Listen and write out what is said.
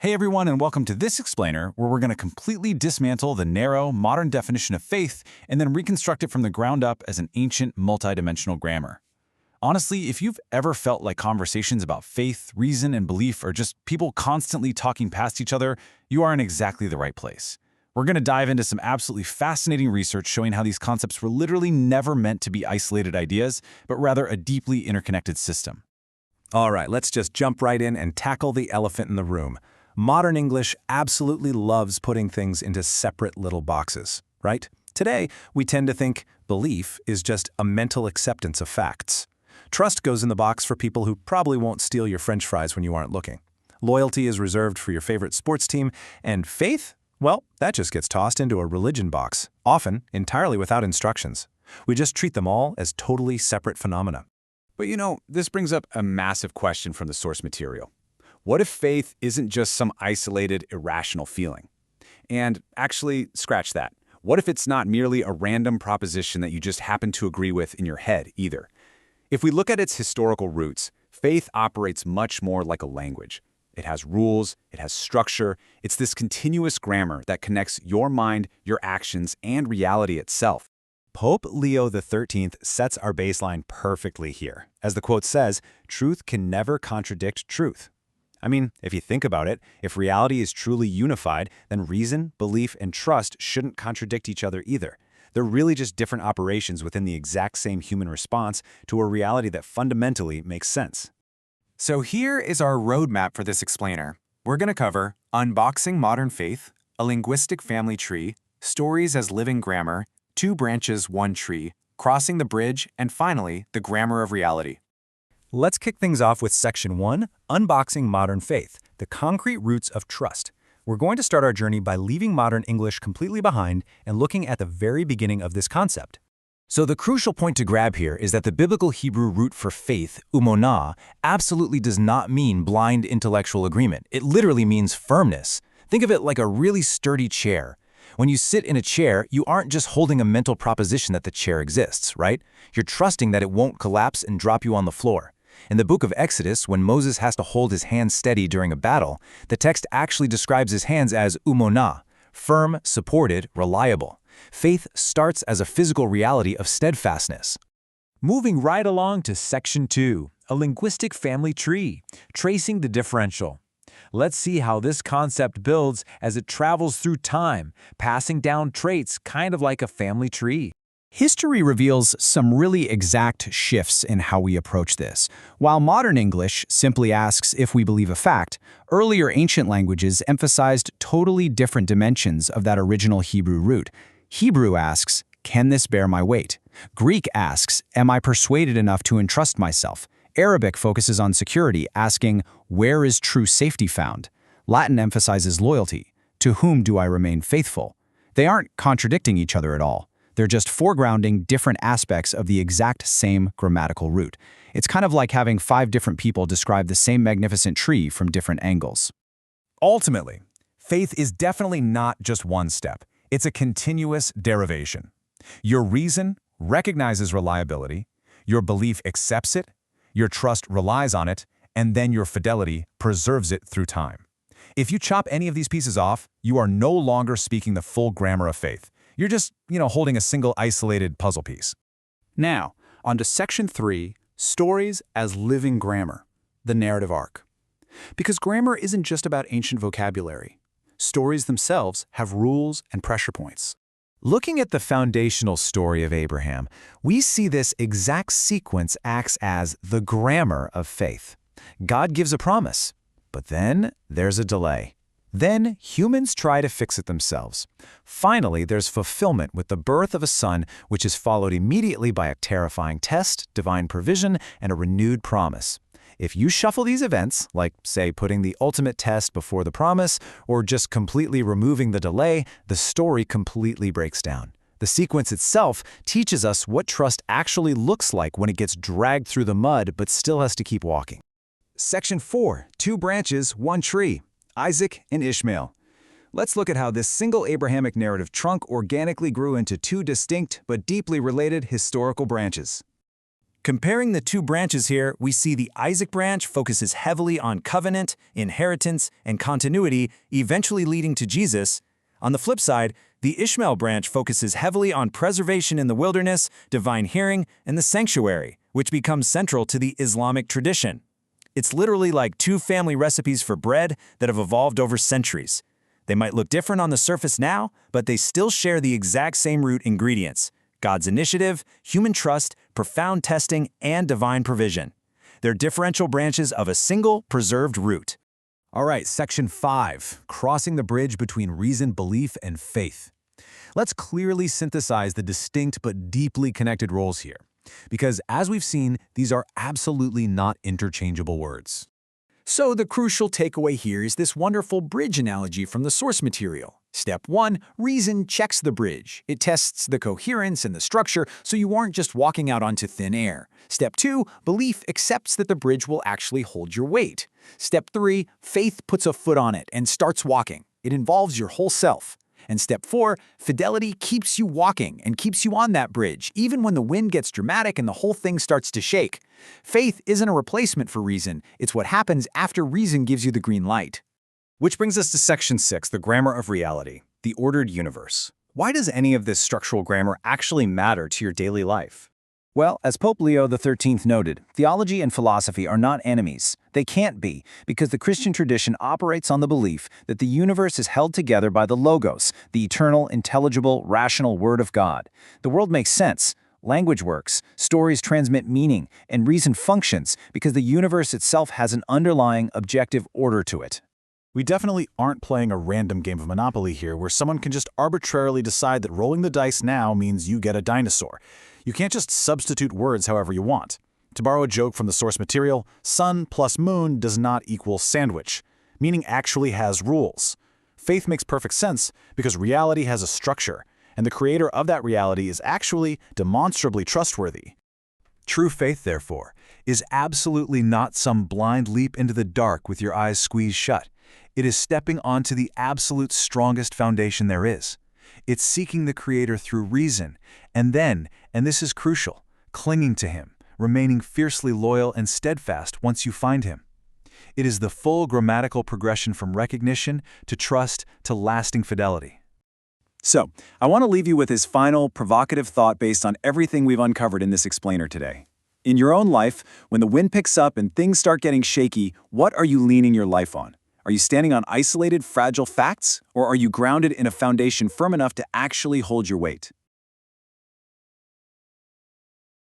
Hey everyone, and welcome to this explainer, where we're going to completely dismantle the narrow, modern definition of faith and then reconstruct it from the ground up as an ancient, multidimensional grammar. Honestly, if you've ever felt like conversations about faith, reason, and belief are just people constantly talking past each other, you are in exactly the right place. We're going to dive into some absolutely fascinating research showing how these concepts were literally never meant to be isolated ideas, but rather a deeply interconnected system. All right, let's just jump right in and tackle the elephant in the room. Modern English absolutely loves putting things into separate little boxes, right? Today, we tend to think belief is just a mental acceptance of facts. Trust goes in the box for people who probably won't steal your French fries when you aren't looking. Loyalty is reserved for your favorite sports team, and faith? Well, that just gets tossed into a religion box, often entirely without instructions. We just treat them all as totally separate phenomena. But this brings up a massive question from the source material. What if faith isn't just some isolated, irrational feeling? And actually, scratch that. What if it's not merely a random proposition that you just happen to agree with in your head either? If we look at its historical roots, faith operates much more like a language. It has rules, it has structure, it's this continuous grammar that connects your mind, your actions, and reality itself. Pope Leo XIII sets our baseline perfectly here. As the quote says, truth can never contradict truth. I mean, if you think about it, if reality is truly unified, then reason, belief, and trust shouldn't contradict each other either. They're really just different operations within the exact same human response to a reality that fundamentally makes sense. So here is our roadmap for this explainer. We're going to cover unboxing modern faith, a linguistic family tree, stories as living grammar, 2 branches, 1 tree, crossing the bridge, and finally, the grammar of reality. Let's kick things off with Section 1, Unboxing Modern Faith, the concrete roots of trust. We're going to start our journey by leaving modern English completely behind and looking at the very beginning of this concept. So the crucial point to grab here is that the biblical Hebrew root for faith, umonah, absolutely does not mean blind intellectual agreement. It literally means firmness. Think of it like a really sturdy chair. When you sit in a chair, you aren't just holding a mental proposition that the chair exists, right? You're trusting that it won't collapse and drop you on the floor. In the book of Exodus, when Moses has to hold his hands steady during a battle, the text actually describes his hands as umonah, firm, supported, reliable. Faith starts as a physical reality of steadfastness. Moving right along to Section 2, a linguistic family tree, tracing the differential. Let's see how this concept builds as it travels through time, passing down traits kind of like a family tree. History reveals some really exact shifts in how we approach this. While modern English simply asks if we believe a fact, earlier ancient languages emphasized totally different dimensions of that original Hebrew root. Hebrew asks, "Can this bear my weight?" Greek asks, "Am I persuaded enough to entrust myself?" Arabic focuses on security, asking, "Where is true safety found?" Latin emphasizes loyalty. "To whom do I remain faithful?" They aren't contradicting each other at all. They're just foregrounding different aspects of the exact same grammatical root. It's kind of like having 5 different people describe the same magnificent tree from different angles. Ultimately, faith is definitely not just one step. It's a continuous derivation. Your reason recognizes reliability, your belief accepts it, your trust relies on it, and then your fidelity preserves it through time. If you chop any of these pieces off, you are no longer speaking the full grammar of faith. You're just, holding a single isolated puzzle piece. Now, on to Section 3, Stories as Living Grammar, the narrative arc. Because grammar isn't just about ancient vocabulary. Stories themselves have rules and pressure points. Looking at the foundational story of Abraham, we see this exact sequence acts as the grammar of faith. God gives a promise, but then there's a delay. Then humans try to fix it themselves. Finally, there's fulfillment with the birth of a son, which is followed immediately by a terrifying test, divine provision, and a renewed promise. If you shuffle these events, like, say, putting the ultimate test before the promise, or just completely removing the delay, the story completely breaks down. The sequence itself teaches us what trust actually looks like when it gets dragged through the mud but still has to keep walking. Section 4, 2 branches, 1 tree, Isaac and Ishmael. Let's look at how this single Abrahamic narrative trunk organically grew into 2 distinct but deeply related historical branches. Comparing the two branches here, we see the Isaac branch focuses heavily on covenant, inheritance, and continuity, eventually leading to Jesus. On the flip side, the Ishmael branch focuses heavily on preservation in the wilderness, divine hearing, and the sanctuary, which becomes central to the Islamic tradition. It's literally like two family recipes for bread that have evolved over centuries. They might look different on the surface now, but they still share the exact same root ingredients: God's initiative, human trust, profound testing, and divine provision. They're differential branches of a single, preserved root. All right, section 5, crossing the bridge between reason, belief, and faith. Let's clearly synthesize the distinct but deeply connected roles here, because as we've seen, these are absolutely not interchangeable words. So the crucial takeaway here is this wonderful bridge analogy from the source material. Step 1, reason checks the bridge. It tests the coherence and the structure so you aren't just walking out onto thin air. Step 2, belief accepts that the bridge will actually hold your weight. Step 3, faith puts a foot on it and starts walking. It involves your whole self. And step 4, fidelity keeps you walking and keeps you on that bridge, even when the wind gets dramatic and the whole thing starts to shake. Faith isn't a replacement for reason. It's what happens after reason gives you the green light. Which brings us to section 6, the grammar of reality, the ordered universe. Why does any of this structural grammar actually matter to your daily life? Well, as Pope Leo XIII noted, theology and philosophy are not enemies. They can't be, because the Christian tradition operates on the belief that the universe is held together by the Logos, the eternal, intelligible, rational Word of God. The world makes sense, language works, stories transmit meaning, and reason functions because the universe itself has an underlying, objective order to it. We definitely aren't playing a random game of Monopoly here where someone can just arbitrarily decide that rolling the dice now means you get a dinosaur. You can't just substitute words however you want. To borrow a joke from the source material, sun plus moon does not equal sandwich. Meaning actually has rules. Faith makes perfect sense because reality has a structure, and the creator of that reality is actually demonstrably trustworthy. True faith, therefore, is absolutely not some blind leap into the dark with your eyes squeezed shut. It is stepping onto the absolute strongest foundation there is. It's seeking the Creator through reason, and then, and this is crucial, clinging to Him, remaining fiercely loyal and steadfast once you find Him. It is the full grammatical progression from recognition to trust to lasting fidelity. So, I want to leave you with his final, provocative thought based on everything we've uncovered in this explainer today. In your own life, when the wind picks up and things start getting shaky, what are you leaning your life on? Are you standing on isolated, fragile facts, or are you grounded in a foundation firm enough to actually hold your weight?